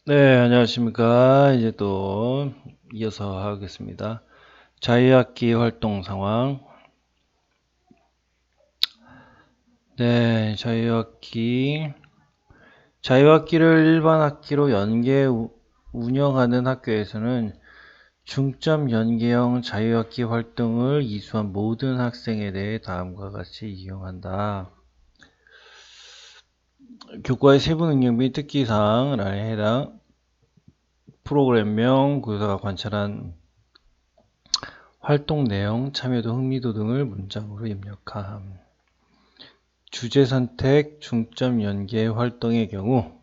네, 안녕하십니까. 이제 또 이어서 하겠습니다. 자유학기 활동 상황. 네, 자유학기를 일반 학기로 연계 운영하는 학교에서는 중점 연계형 자유학기 활동을 이수한 모든 학생에 대해 다음과 같이 이용한다. 교과의 세부 능력 및 특기사항에 해당 프로그램명, 교사가 관찰한 활동 내용, 참여도, 흥미도 등을 문장으로 입력함. 주제 선택, 중점 연계 활동의 경우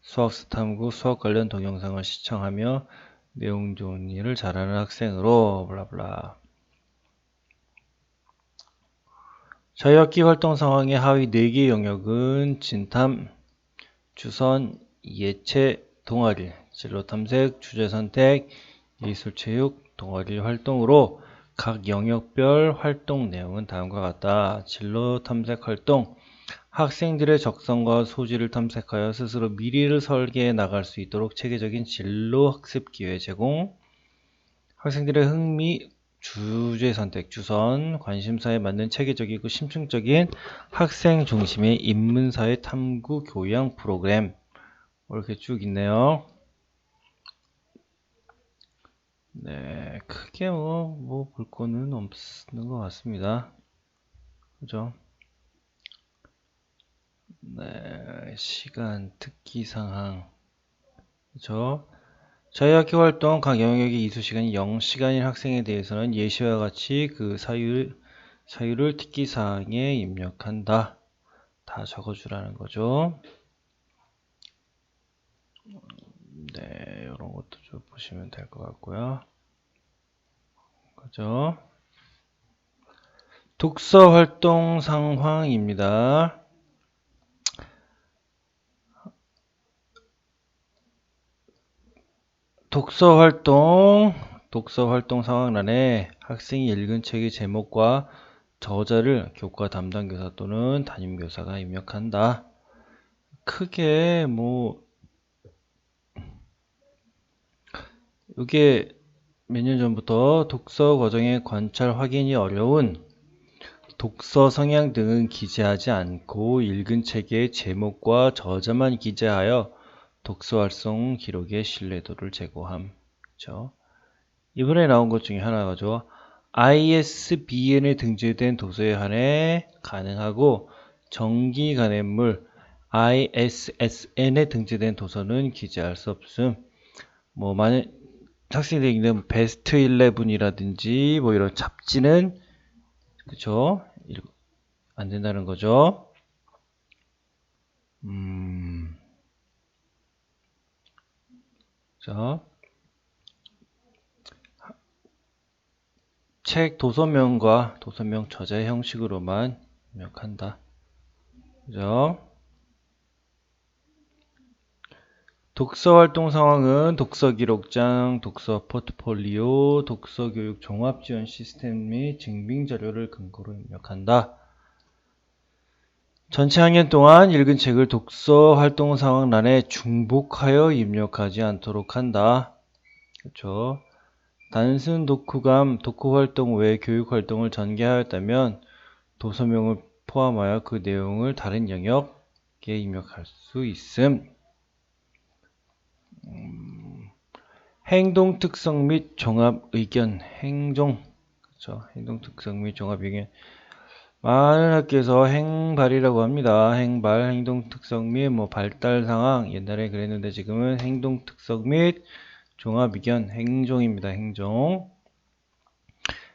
수학스 탐구, 수학 관련 동영상을 시청하며 내용 좋은 일을 잘하는 학생으로 블라블라. 자유학기 활동 상황의 하위 4개 영역은 진탐, 주선, 예체, 동아리, 진로 탐색, 주제 선택, 예술체육, 동아리 활동으로 각 영역별 활동 내용은 다음과 같다. 진로 탐색 활동, 학생들의 적성과 소질을 탐색하여 스스로 미래를 설계해 나갈 수 있도록 체계적인 진로 학습 기회 제공, 학생들의 흥미, 주제 선택, 주선, 관심사에 맞는 체계적이고 심층적인 학생 중심의 인문사회 탐구 교양 프로그램. 이렇게 쭉 있네요. 네, 크게 뭐 볼 거는 없는 것 같습니다. 그죠? 네, 시간, 특기 상황. 그죠? 자유학기 활동 각 영역의 이수 시간이 0시간인 학생에 대해서는 예시와 같이 그 사유를 특기 사항에 입력한다. 다 적어주라는 거죠. 네, 이런 것도 좀 보시면 될 것 같고요. 그죠? 독서 활동 상황입니다. 독서 활동 상황란에 학생이 읽은 책의 제목과 저자를 교과 담당 교사 또는 담임 교사가 입력한다. 크게 이게 몇 년 전부터 독서 과정의 관찰 확인이 어려운 독서 성향 등은 기재하지 않고 읽은 책의 제목과 저자만 기재하여 독서 활동 기록의 신뢰도를 제고함. 그렇죠? 이번에 나온 것 중에 하나가죠. ISBN에 등재된 도서에 한해 가능하고 정기 간행물 ISSN에 등재된 도서는 기재할 수 없음. 만약 학생들이 읽는 베스트 11이라든지 이런 잡지는 그쵸? 안 된다는 거죠. 자, 책 도서명과 도서명 저자 형식으로만 입력한다. 그죠? 독서 활동 상황은 독서 기록장, 독서 포트폴리오, 독서 교육 종합 지원 시스템 및 증빙 자료를 근거로 입력한다. 전체 학년 동안 읽은 책을 독서 활동 상황란에 중복하여 입력하지 않도록 한다. 그렇죠? 단순 독후감, 독후 활동 외 교육 활동을 전개하였다면 도서명을 포함하여 그 내용을 다른 영역에 입력할 수 있음. 행동 특성 및 종합 의견, 그렇죠? 행동 특성 및 종합 의견. 많은 학교에서 행발이라고 합니다. 행발, 행동 특성 및 발달 상황. 옛날에 그랬는데 지금은 행동 특성 및 종합 의견, 행종입니다. 행종.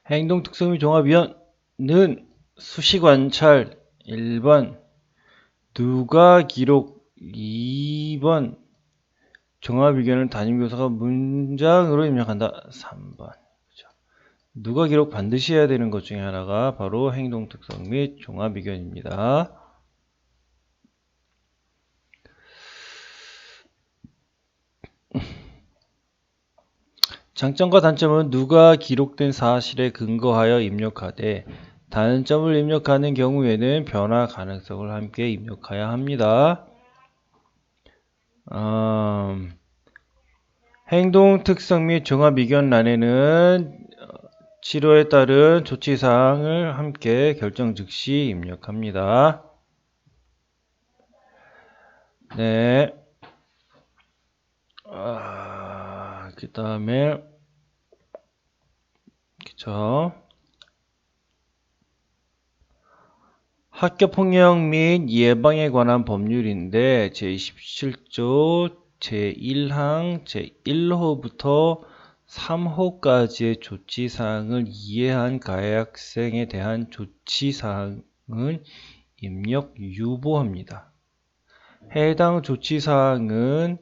행동 특성 및 종합 의견은 수시 관찰 1번, 누가 기록 2번, 종합 의견을 담임교사가 문장으로 입력한다. 3번. 그렇죠. 누가 기록 반드시 해야 되는 것 중에 하나가 바로 행동 특성 및 종합 의견입니다. 장점과 단점은 누가 기록된 사실에 근거하여 입력하되 단점을 입력하는 경우에는 변화 가능성을 함께 입력해야 합니다. 행동 특성 및 종합 의견란에는 치료에 따른 조치사항을 함께 결정 즉시 입력합니다. 네. 그 다음에, 그쵸. 학교폭력 및 예방에 관한 법률인데, 제27조 제1항 제1호부터 3호까지의 조치사항을 이해한 가해 학생에 대한 조치사항은 입력 유보합니다. 해당 조치사항은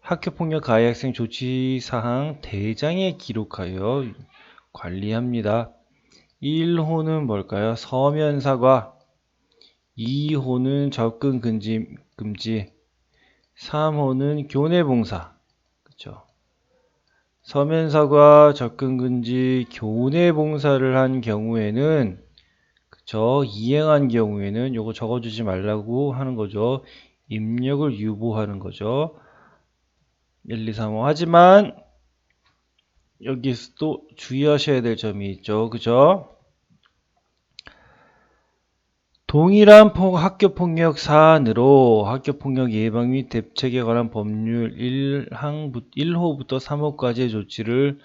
학교폭력 가해 학생 조치사항 대장에 기록하여 관리합니다. 1호는 뭘까요? 서면사과. 2호는 접근 금지. 3호는 교내봉사. 그쵸? 서면사과, 접근 금지, 교내봉사를 한 경우에는, 그쵸? 이행한 경우에는 요거 적어주지 말라고 하는 거죠. 입력을 유보하는 거죠. 1, 2, 3호. 하지만 여기서 또 주의하셔야 될 점이 있죠. 그죠? 동일한 학교폭력 사안으로 학교폭력 예방 및 대책에 관한 법률 1호부터 3호까지의 조치를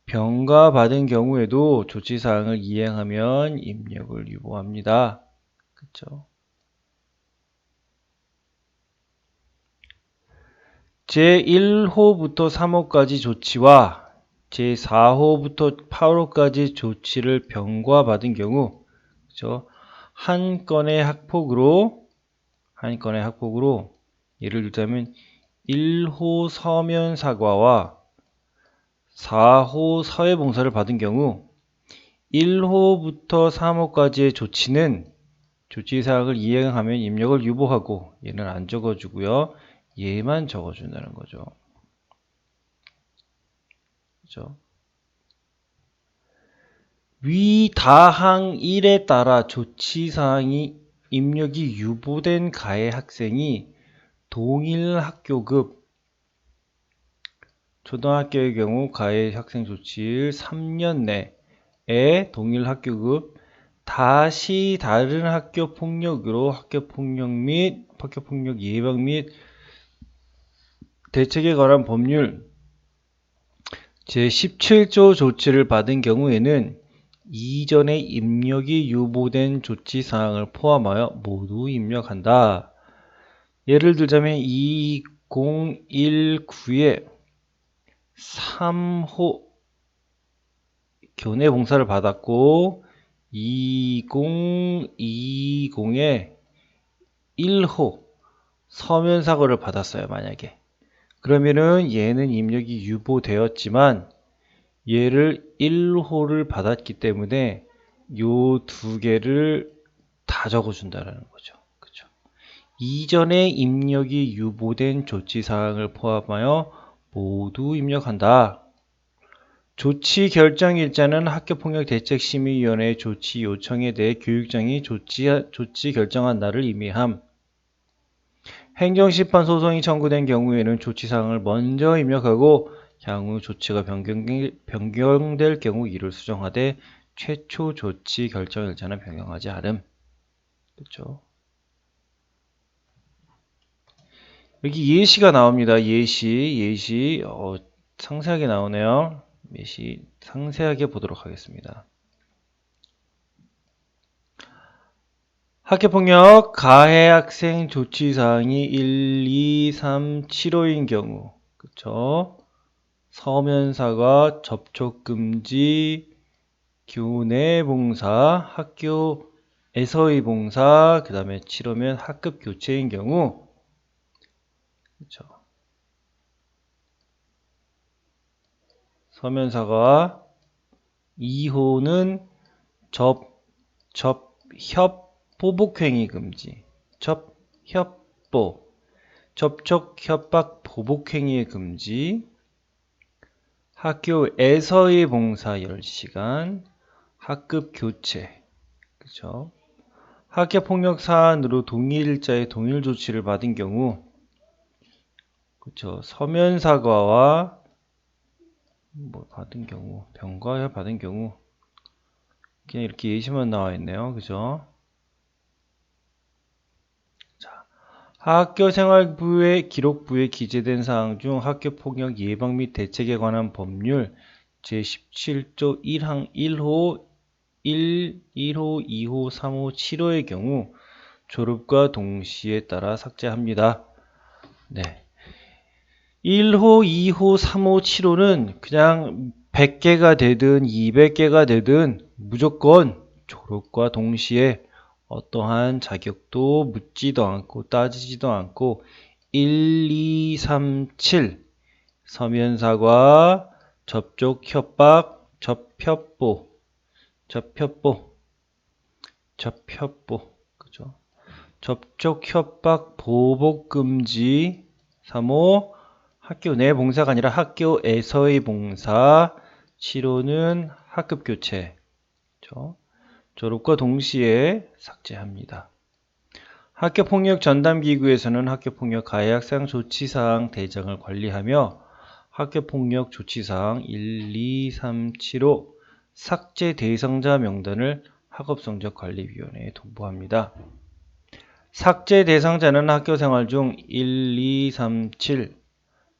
병가받은 경우에도 조치사항을 이행하면 입력을 유보합니다. 그쵸? 제1호부터 3호까지 조치와 제4호부터 8호까지 조치를 병가받은 경우, 그쵸? 한 건의 학폭으로 예를 들자면 1호 서면 사과와 4호 사회봉사를 받은 경우 1호부터 3호까지의 조치는 조치사항을 이행하면 입력을 유보하고 얘는 안 적어주고요. 얘만 적어준다는 거죠. 그죠? 위 다항 1에 따라 조치사항이 입력이 유보된 가해 학생이 동일 학교급 초등학교의 경우 가해 학생 조치일 3년 내에 동일 학교급 다시 다른 학교 폭력으로 학교폭력 예방 및 대책에 관한 법률 제17조 조치를 받은 경우에는 이전에 입력이 유보된 조치사항을 포함하여 모두 입력한다. 예를 들자면 2019에 3호 교내봉사를 받았고 2020에 1호 서면사고를 받았어요. 만약에 그러면은 얘는 입력이 유보되었지만 얘를 1호를 받았기 때문에 요 두 개를 다 적어준다는 거죠. 그죠? 이전에 입력이 유보된 조치사항을 포함하여 모두 입력한다. 조치 결정 일자는 학교폭력대책심의위원회의 조치 요청에 대해 교육청이 조치 결정한 날을 의미함. 행정심판 소송이 청구된 경우에는 조치사항을 먼저 입력하고 향후 조치가 변경될 경우 이를 수정하되 최초 조치 결정 일자는 변경하지 않음. 그렇죠? 여기 예시가 나옵니다. 예시 상세하게 나오네요. 예시 상세하게 보도록 하겠습니다. 학교폭력 가해 학생 조치사항이 1, 2, 3, 7호인 경우, 그쵸? 서면사과, 접촉금지, 교내봉사, 학교에서의 봉사, 그 다음에 7호면 학급 교체인 경우, 그쵸? 서면사과, 2호는 협, 보복행위 금지, 접촉, 협박, 보복행위의 금지, 학교에서의 봉사 10시간, 학급 교체, 그쵸? 학교폭력 사안으로 동일 일자의 동일 조치를 받은 경우, 그쵸? 서면 사과와 뭐 받은 경우, 병과에 받은 경우 그냥 이렇게 예시만 나와 있네요. 그죠? 자, 학교생활부의 기록부에 기재된 사항 중 학교폭력 예방 및 대책에 관한 법률 제17조 1항 1호 1호, 2호, 3호, 7호의 경우 졸업과 동시에 따라 삭제합니다. 네. 1호, 2호, 3호, 7호는 그냥 100개가 되든 200개가 되든 무조건 졸업과 동시에 어떠한 자격도 묻지도 않고 따지지도 않고 1, 2, 3, 7 서면사과, 접촉 협박, 접협보, 그죠? 접촉 협박 보복 금지 3호 학교 내 봉사가 아니라 학교에서의 봉사 7호는 학급 교체 그렇죠? 졸업과 동시에 삭제합니다. 학교폭력 전담기구에서는 학교폭력 가해 학생 조치사항 대장을 관리하며 학교폭력 조치사항 1, 2, 3, 7호 삭제 대상자 명단을 학업성적관리위원회에 통보합니다. 삭제 대상자는 학교생활 중 1, 2, 3, 7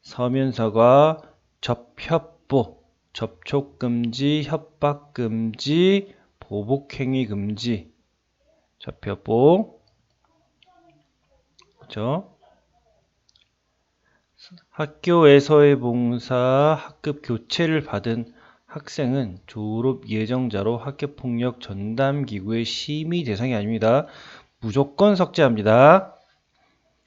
서면사과, 접협보, 접촉금지, 협박금지, 보복행위금지, 접협보, 그죠? 학교에서의 봉사, 학급 교체를 받은 학생은 졸업 예정자로 학교폭력 전담기구의 심의 대상이 아닙니다. 무조건 삭제합니다.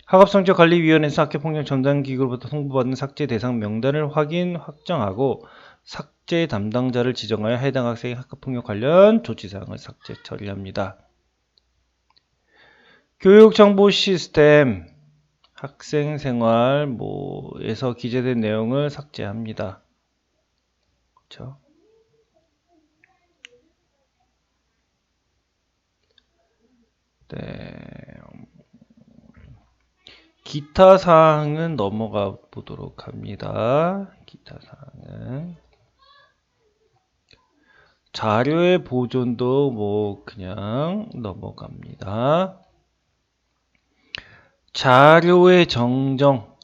학업성적관리위원회에서 학교폭력 전담기구로부터 통보받은 삭제 대상 명단을 확정하고 삭제 담당자를 지정하여 해당 학생의 학교폭력 관련 조치사항을 삭제 처리합니다. 교육정보 시스템 학생생활에서 기재된 내용을 삭제합니다. 그렇죠? 네. 기타 사항은 넘어가 보도록 합니다. 기타 사항은 자료의 보존도 뭐 그냥 넘어갑니다. 자료의 정정,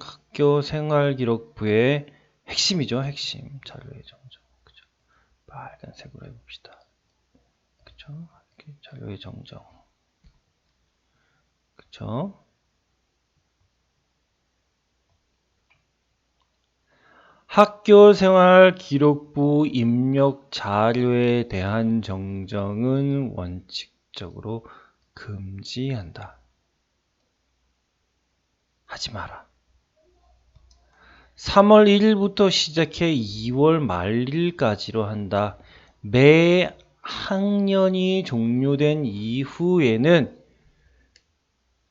학교 생활기록부의 핵심이죠, 핵심. 자료의 정정. 그죠? 빨간색으로 해봅시다. 그죠? 자료의 정정. 그죠? 학교생활기록부 입력 자료에 대한 정정은 원칙적으로 금지한다. 하지 마라. 3월 1일부터 시작해 2월 말일까지로 한다. 매 학년이 종료된 이후에는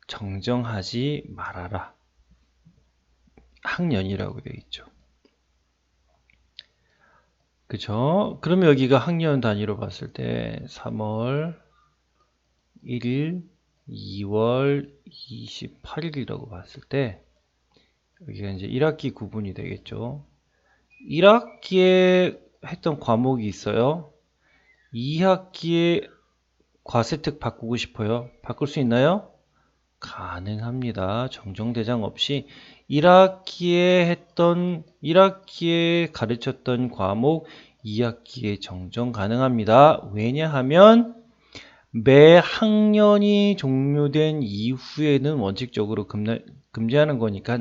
정정하지 말아라. 학년이라고 되어 있죠. 그죠? 그러면 여기가 학년 단위로 봤을 때 3월 1일, 2월 28일이라고 봤을 때 여기가 이제 1학기 구분이 되겠죠. 1학기에 했던 과목이 있어요. 2학기에 과세특 바꾸고 싶어요. 바꿀 수 있나요? 가능합니다. 정정대장 없이 1학기에 가르쳤던 과목 2학기에 정정 가능합니다. 왜냐하면 매 학년이 종료된 이후에는 원칙적으로 금지하는 거니까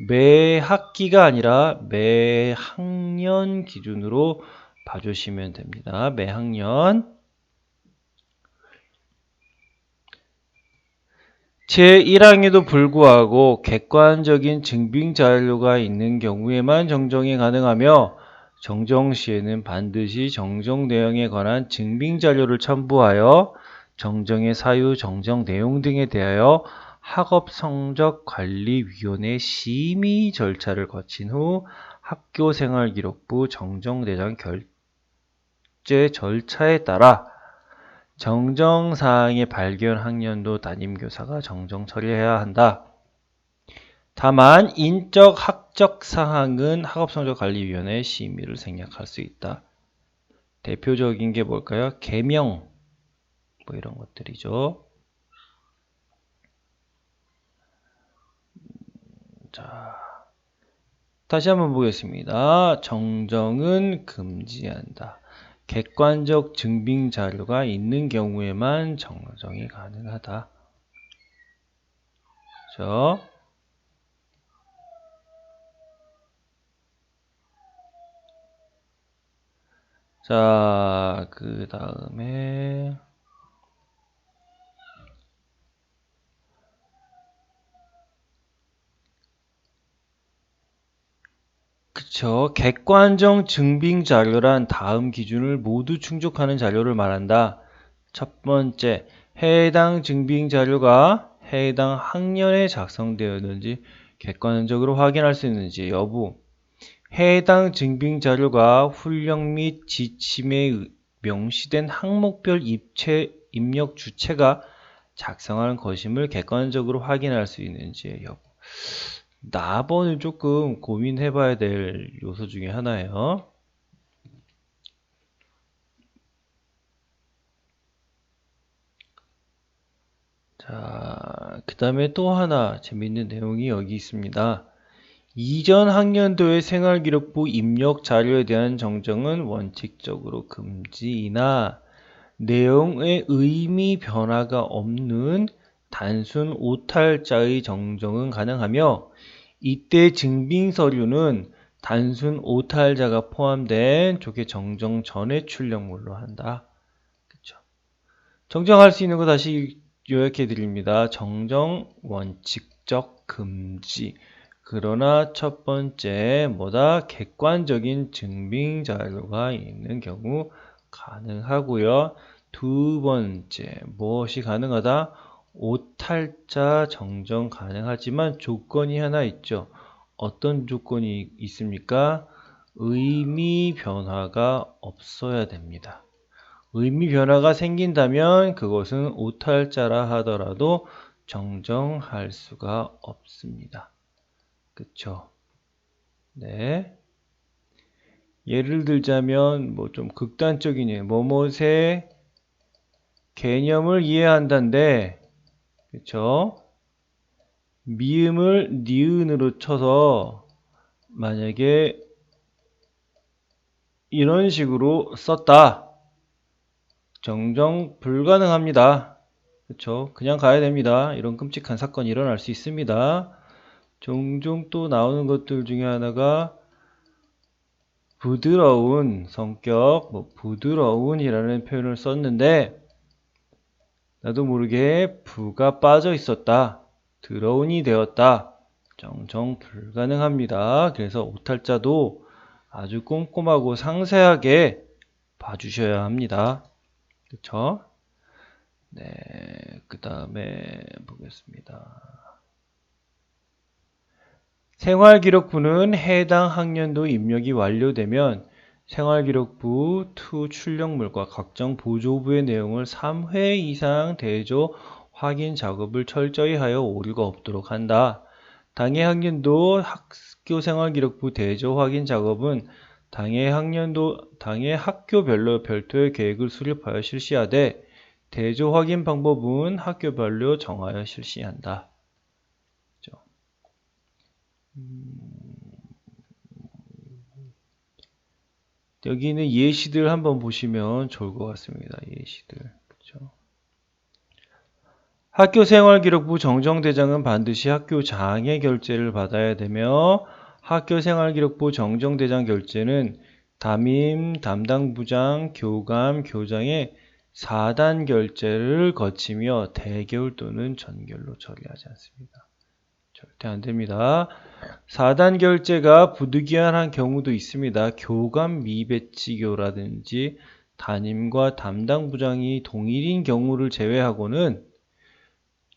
매 학기가 아니라 매 학년 기준으로 봐주시면 됩니다. 매 학년. 제1항에도 불구하고 객관적인 증빙 자료가 있는 경우에만 정정이 가능하며 정정 시에는 반드시 정정 내용에 관한 증빙 자료를 첨부하여 정정의 사유, 정정 내용 등에 대하여 학업성적관리위원회 심의 절차를 거친 후 학교생활기록부 정정대장 결제 절차에 따라 정정사항의 발견 학년도 담임교사가 정정 처리해야 한다. 다만 인적 학적 사항은 학업성적관리위원회의 심의를 생략할 수 있다. 대표적인 게 뭘까요? 개명, 뭐 이런 것들이죠. 자, 다시 한번 보겠습니다. 정정은 금지한다. 객관적 증빙 자료가 있는 경우에만 정정이 가능하다. 그렇죠? 자, 그 다음에 그쵸. 객관적 증빙 자료란 다음 기준을 모두 충족하는 자료를 말한다. 첫 번째, 해당 증빙 자료가 해당 학년에 작성되었는지 객관적으로 확인할 수 있는지 여부, 해당 증빙 자료가 훈령 및 지침에 명시된 항목별 입력 주체가 작성한 것임을 객관적으로 확인할 수 있는지 여부. 나번은 조금 고민해봐야 될 요소 중에 하나예요. 자, 그 다음에 또 하나 재밌는 내용이 여기 있습니다. 이전 학년도의 생활기록부 입력 자료에 대한 정정은 원칙적으로 금지이나 내용의 의미 변화가 없는 단순 오탈자의 정정은 가능하며 이때 증빙 서류는 단순 오탈자가 포함된 조계 정정 전의 출력물로 한다. 그쵸? 정정할 수 있는 거 다시 요약해 드립니다. 정정 원칙적 금지. 그러나 첫 번째 뭐다? 객관적인 증빙 자료가 있는 경우 가능하고요. 두 번째 무엇이 가능하다? 오탈자 정정 가능하지만 조건이 하나 있죠. 어떤 조건이 있습니까? 의미 변화가 없어야 됩니다. 의미 변화가 생긴다면 그것은 오탈자라 하더라도 정정할 수가 없습니다. 그쵸? 네. 예를 들자면 뭐 좀 극단적인 예, 뭐뭇의 개념을 이해한다는데, 그쵸? 미음을 니은으로 쳐서 만약에 이런 식으로 썼다. 정정 불가능합니다. 그쵸? 그냥 가야 됩니다. 이런 끔찍한 사건이 일어날 수 있습니다. 종종 또 나오는 것들 중에 하나가 부드러운 성격, 뭐 부드러운이라는 표현을 썼는데 나도 모르게 부가 빠져 있었다. 드러운이 되었다. 정정 불가능합니다. 그래서 오탈자도 아주 꼼꼼하고 상세하게 봐주셔야 합니다. 그쵸? 네, 그 다음에 보겠습니다. 생활기록부는 해당 학년도 입력이 완료되면 생활기록부 투 출력물과 각종 보조부의 내용을 3회 이상 대조 확인 작업을 철저히 하여 오류가 없도록 한다. 당해 학년도 학교 생활기록부 대조 확인 작업은 당해 학교별로 별도의 계획을 수립하여 실시하되 대조 확인 방법은 학교별로 정하여 실시한다. 여기는 예시들 한번 보시면 좋을 것 같습니다. 예시들. 그렇죠? 학교생활기록부 정정대장은 반드시 학교장의 결재를 받아야 되며 학교생활기록부 정정대장 결재는 담임, 담당부장, 교감, 교장의 4단 결재를 거치며 대결 또는 전결로 처리하지 않습니다. 절대 안 됩니다. 4단 결제가 부득이한 경우도 있습니다. 교감 미배치교라든지 담임과 담당 부장이 동일인 경우를 제외하고는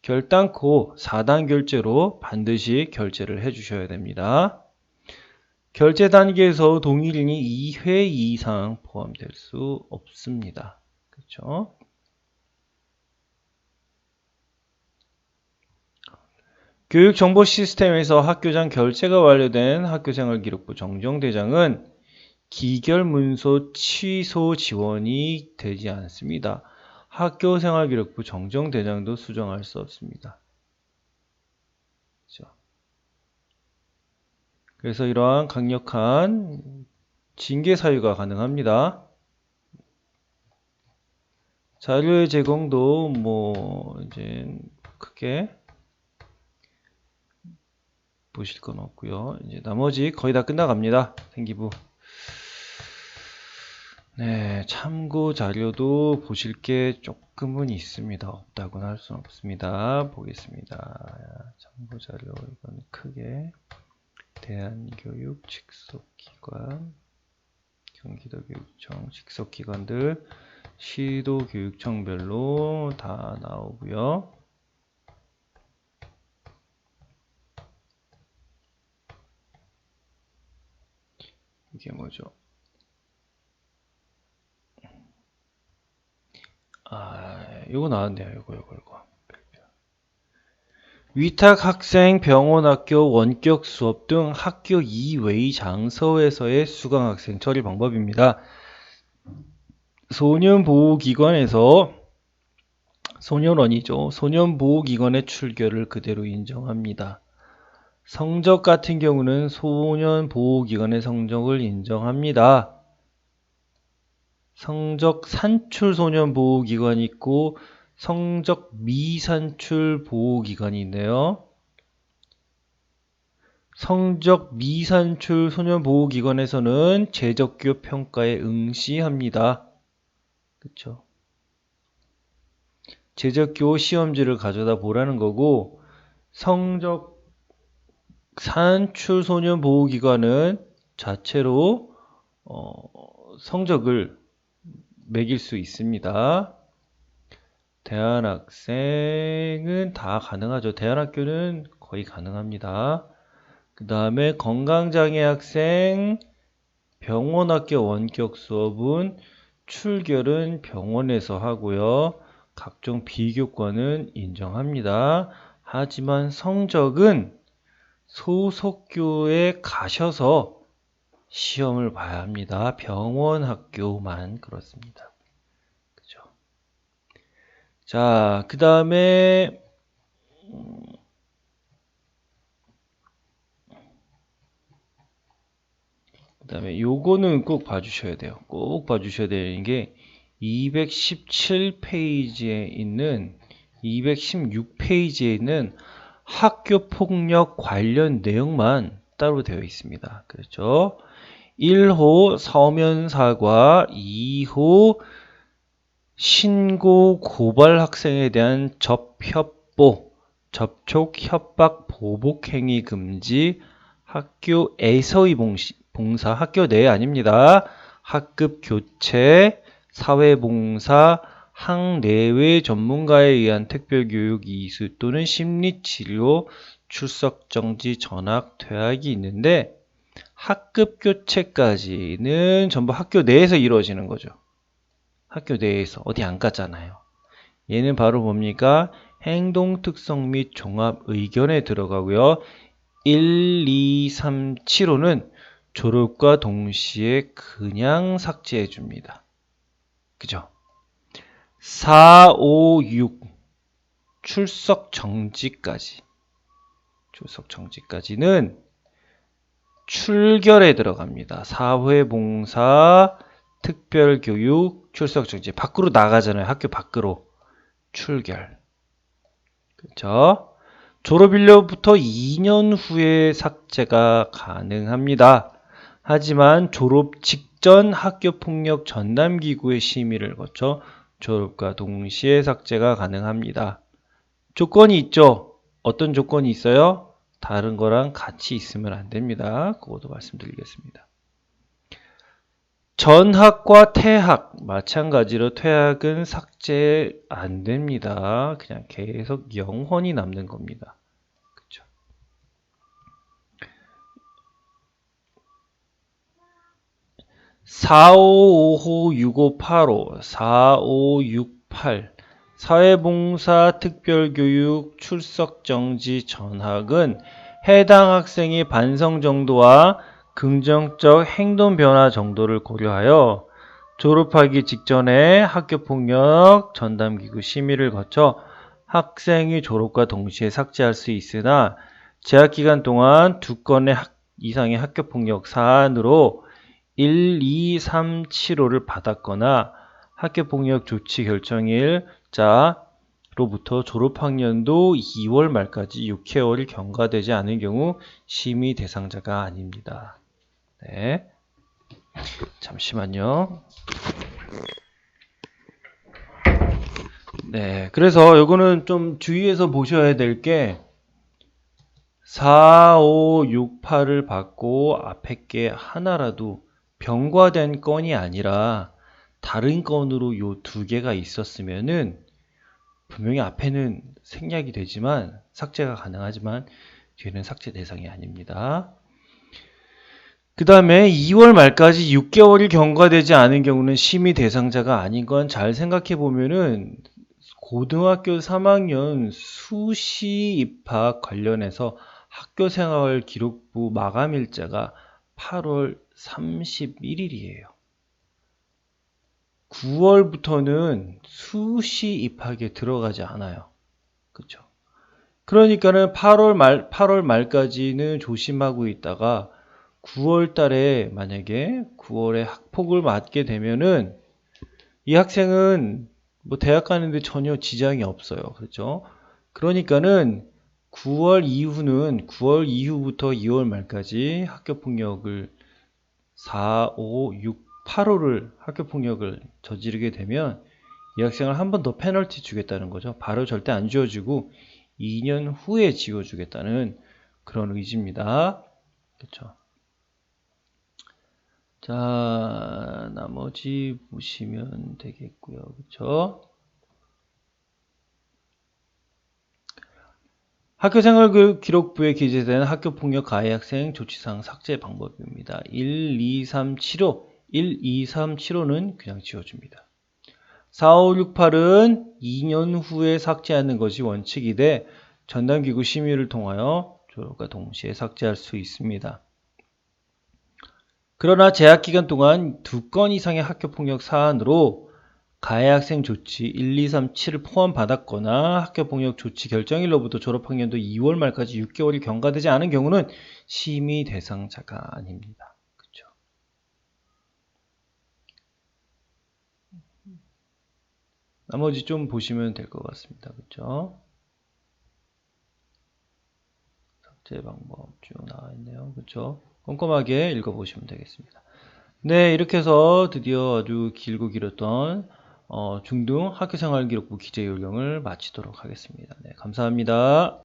결단코 4단 결제로 반드시 결제를 해주셔야 됩니다. 결제 단계에서 동일인이 2회 이상 포함될 수 없습니다. 그렇죠? 교육정보 시스템에서 학교장 결제가 완료된 학교생활기록부 정정대장은 기결문서 취소 지원이 되지 않습니다. 학교생활기록부 정정대장도 수정할 수 없습니다. 그래서 이러한 강력한 징계 사유가 가능합니다. 자료의 제공도 이제 크게 보실 건 없고요. 이제 나머지 거의 다 끝나갑니다. 생기부. 네, 참고 자료도 보실 게 조금은 있습니다. 없다고는 할 수는 없습니다. 보겠습니다. 참고 자료 이건 크게 대한교육 직속기관, 경기도교육청 직속기관들, 시도교육청별로 다 나오고요. 이게 뭐죠? 요거 나왔네요. 요거. 위탁 학생, 병원, 학교, 원격 수업 등 학교 이외의 장소에서의 수강 학생 처리 방법입니다. 소년보호기관에서 소년원이죠. 소년보호기관의 출결을 그대로 인정합니다. 성적 같은 경우는 소년보호기관의 성적을 인정합니다. 성적 산출 소년보호기관이 있고 성적 미산출 보호기관이 있네요. 성적 미산출 소년보호기관에서는 재적교 평가에 응시합니다. 그쵸? 재적교 시험지를 가져다 보라는 거고, 성적 산출 소년보호기관은 자체로 성적을 매길 수 있습니다. 대안학생은 다 가능하죠. 대안학교는 거의 가능합니다. 그 다음에 건강장애 학생, 병원학교 원격 수업은 출결은 병원에서 하고요. 각종 비교과는 인정합니다. 하지만 성적은 소속교에 가셔서 시험을 봐야 합니다. 병원 학교만 그렇습니다. 그죠? 자, 그 다음에 요거는 꼭 봐주셔야 돼요. 꼭 봐주셔야 되는 게 217페이지에 있는 216페이지에 있는 학교폭력 관련 내용만 따로 되어 있습니다. 그렇죠? 1호 서면사과, 2호 신고 고발 학생에 대한 접협보, 접촉, 협박, 보복 행위 금지, 학교에서의 봉사, 학교 내 아닙니다. 학급 교체, 사회봉사, 학내외 전문가에 의한 특별교육 이수 또는 심리치료, 출석정지, 전학, 퇴학이 있는데 학급 교체까지는 전부 학교 내에서 이루어지는 거죠. 학교 내에서 어디 안 갔잖아요. 얘는 바로 뭡니까? 행동특성 및 종합 의견에 들어가고요. 1, 2, 3, 7호는 졸업과 동시에 그냥 삭제해 줍니다. 그죠? 4, 5, 6 출석 정지까지. 출석 정지까지는 출결에 들어갑니다. 사회봉사, 특별교육, 출석정지. 밖으로 나가잖아요. 학교 밖으로. 출결. 그렇죠? 졸업일로부터 2년 후에 삭제가 가능합니다. 하지만 졸업 직전 학교폭력 전담기구의 심의를 거쳐 졸업과 동시에 삭제가 가능합니다. 조건이 있죠? 어떤 조건이 있어요? 다른 거랑 같이 있으면 안 됩니다. 그것도 말씀드리겠습니다. 전학과 퇴학 마찬가지로 퇴학은 삭제 안 됩니다. 그냥 계속 영원히 남는 겁니다. 그쵸? (4555) (6585) (4568) 사회봉사 특별교육 출석정지 전학은 해당 학생이 반성 정도와 긍정적 행동 변화 정도를 고려하여 졸업하기 직전에 학교폭력 전담기구 심의를 거쳐 학생이 졸업과 동시에 삭제할 수 있으나 재학기간 동안 2건의 이상의 학교폭력 사안으로 1, 2, 3, 7호를 받았거나 학교폭력 조치 결정일자로부터 졸업학년도 2월 말까지 6개월이 경과되지 않은 경우 심의 대상자가 아닙니다. 네, 잠시만요. 네, 그래서 요거는 좀 주의해서 보셔야 될 게 4, 5, 6, 8을 받고 앞에 게 하나라도 병과된 건이 아니라 다른 건으로 요 2개가 있었으면은 분명히 앞에는 생략이 되지만 삭제가 가능하지만 뒤에는 삭제 대상이 아닙니다. 그 다음에 2월 말까지 6개월이 경과되지 않은 경우는 심의 대상자가 아닌 건 잘 생각해 보면은 고등학교 3학년 수시 입학 관련해서 학교생활 기록부 마감일자가 8월 31일이에요. 9월부터는 수시 입학에 들어가지 않아요. 그렇죠? 그러니까는 8월 말까지는 조심하고 있다가 9월 달에 만약에 9월에 학폭을 맞게 되면은 이 학생은 뭐 대학 가는데 전혀 지장이 없어요. 그렇죠? 그러니까는 9월 이후부터 2월 말까지 학교폭력을 4, 5, 6, 8호를 학교폭력을 저지르게 되면 이 학생을 한 번 더 페널티 주겠다는 거죠. 바로 절대 안 지워주고 2년 후에 지워주겠다는 그런 의지입니다. 그렇죠? 자, 나머지 보시면 되겠고요. 그렇죠? 학교생활 기록부에 기재된 학교폭력 가해 학생 조치사항 삭제 방법입니다. 1, 2, 3, 7호 1, 2, 3, 7호는 그냥 지워줍니다. 4, 5, 6, 8은 2년 후에 삭제하는 것이 원칙이 돼 전담기구 심의를 통하여 졸업과 동시에 삭제할 수 있습니다. 그러나 재학기간 동안 2건 이상의 학교폭력 사안으로 가해 학생 조치 1, 2, 3, 7을 포함받았거나 학교폭력 조치 결정일로부터 졸업학년도 2월 말까지 6개월이 경과되지 않은 경우는 심의 대상자가 아닙니다. 그렇죠? 나머지 좀 보시면 될 것 같습니다. 그렇죠? 삭제 방법 쭉 나와 있네요. 그렇죠? 꼼꼼하게 읽어보시면 되겠습니다. 네, 이렇게 해서 드디어 아주 길고 길었던 중등 학교생활기록부 기재 요령을 마치도록 하겠습니다. 네, 감사합니다.